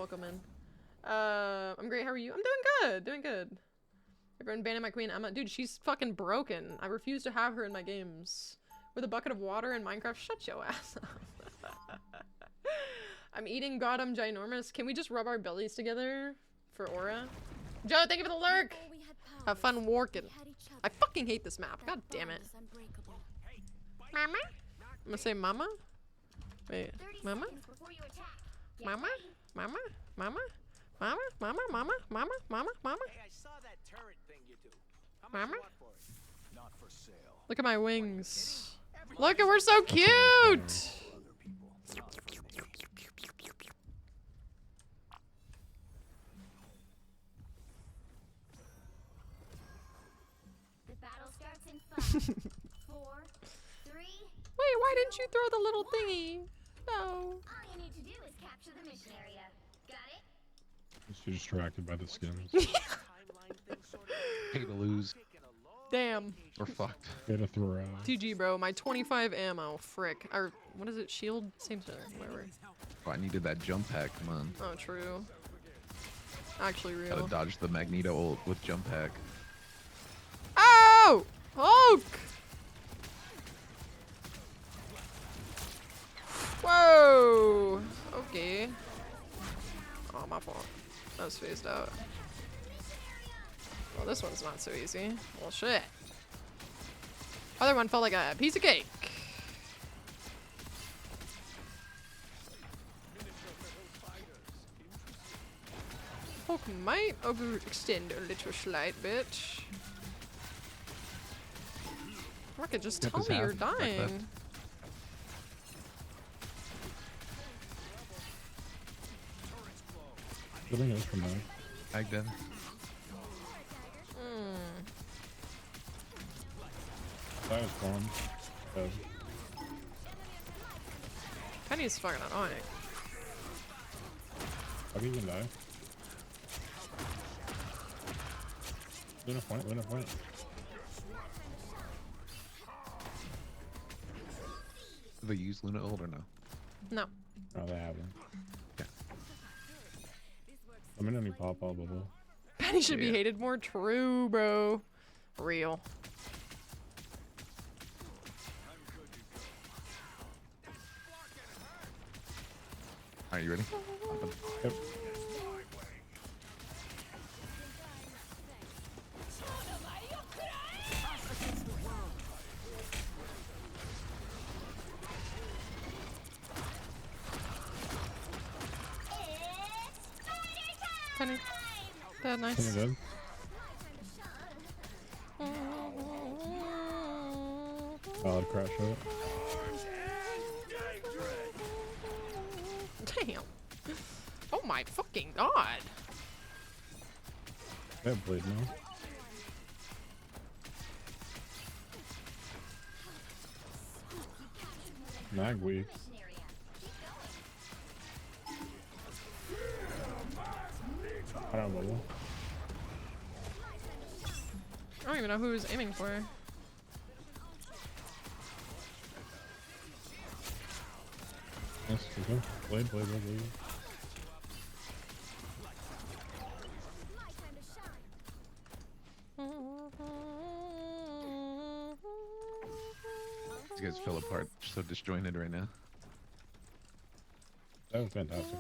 welcome in. I'm great. How are you? I'm doing good. Everyone banning my queen Emma. Dude, she's fucking broken. I refuse to have her in my games. With a bucket of water in Minecraft. Shut your ass up. I'm eating goddamn ginormous. Can we just rub our bellies together for aura? Joe, thank you for the lurk. Have fun working. I fucking hate this map. God damn it. Mama? I'm gonna say mama? Wait, mama? Mama? Mama? Mama? Mama? Mama? Mama? Mama? Mama? Mama? Hey, I saw that turret thing you do. How much Mama? you want for it? Not for sale. Look at my wings. Look, we're so cute! The battle starts in 5, 4, 3. Wait, why didn't you throw the little thingy? No. All you need to do is capture the mission area. Got it? She's distracted by the skins. Pay to lose. Damn. We're fucked. Get a throw out. GG, bro. My 25 ammo. Frick. Or, what is it? Shield? Same thing. Whatever. Oh, I needed that jump pack. Come on. Oh, true. Actually real. Gotta dodge the Magneto ult with jump pack. Oh! Hulk! Whoa! Okay. Oh, my fault. That was phased out. Well, this one's not so easy. Well, shit. Other one felt like a piece of cake. Hulk might overextend a little slight bit. Rocket, just Yep, tell his me half. you're Back left. dying. Building is from there. Ag dead. That was gone. Dead. Penny's fucking annoying. How do you even die? Luna point, Luna point. Do they use Luna ult or no? No. No, they haven't. Yeah. I'm in any pop-all bubble. Penny should be Yeah. hated more. True, bro. Real. Alright, you ready? Yep. Penny. Dead, nice. Kinda dead. Solid crash hit. Damn. Oh my fucking god. They have blade now. Mag weak. I don't know. I don't even know who he was aiming for. Yes, okay. Blade, blade, blade, blade. These guys fell apart. So disjointed right now. That was fantastic.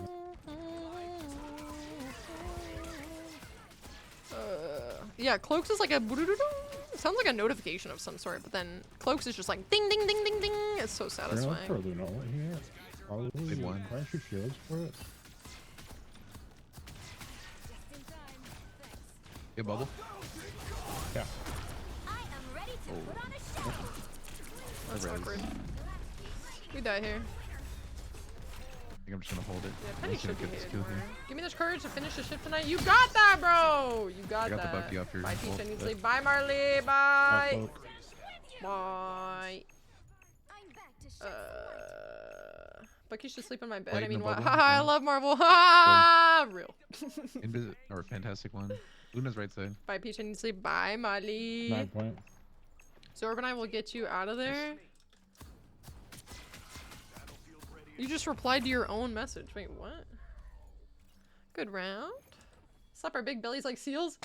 Yeah, Cloaks is like a sounds like a notification of some sort, but then Cloaks is just like ding ding ding ding ding. It's so You're not satisfying. for Luna ult here. Probably. They won. Why don't you shields for it? Hey, bubble. Yeah. I am ready to put on a show. That's Res. awkward. We die here. I think I'm just gonna hold it. Yeah, I'm Penny just gonna should be get this hated kill more. here. Give me this courage to finish the shift tonight. You got that, bro. You got I got the that. Bucky off your Bye, ult. Peach. I need sleep. Bye, Marley. Bye. Oh, Bye. I'm back to show. Bucky should sleep in my bed. Blade I mean, in a what? bubble. Haha, I love Marvel. Ha! Real. Or fantastic one. Luna's right side. Bye, Peach. I need sleep. Bye, Molly. mag point. Zorb and I will get you out of there. You just replied to your own message. Wait, what? Good round. Slap our big bellies like seals.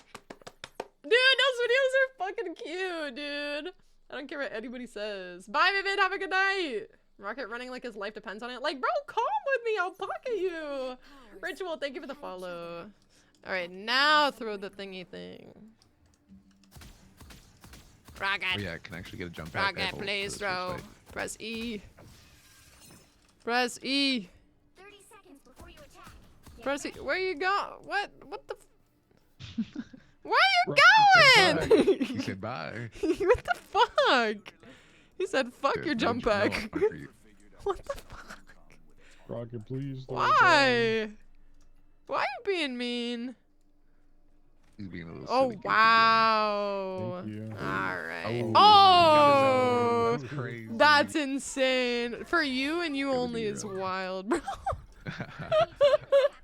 Dude, those videos are fucking cute, dude. I don't care what anybody says. Bye, Vivid. Have a good night. Rocket running like his life depends on it. Like, bro, calm with me. I'll pocket you. Ritual, thank you for the follow. All right, now throw the thingy thing. Rocket. Oh yeah, I can actually get a jump back. Rocket, please throw. Press E. Press E. 30 seconds before you attack. Press E. Where you go? What the? Where are you going? He said bye. What the fuck? He said, "Fuck Dude, your no jump one back." fun for you. What the fuck? Rocket, please. don't die. Why? Why are you being mean? He's being a little Oh silly goofy wow! Thank you. All right. guy. Oh, That's crazy. that's insane. For you and you It was only a is hero. wild, bro. Capture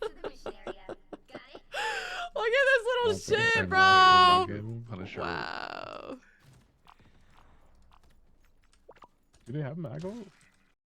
the mission area. Got it? Look at this little Okay, shit, send bro. Rocket. Punisher. Wow. Do they have Mago?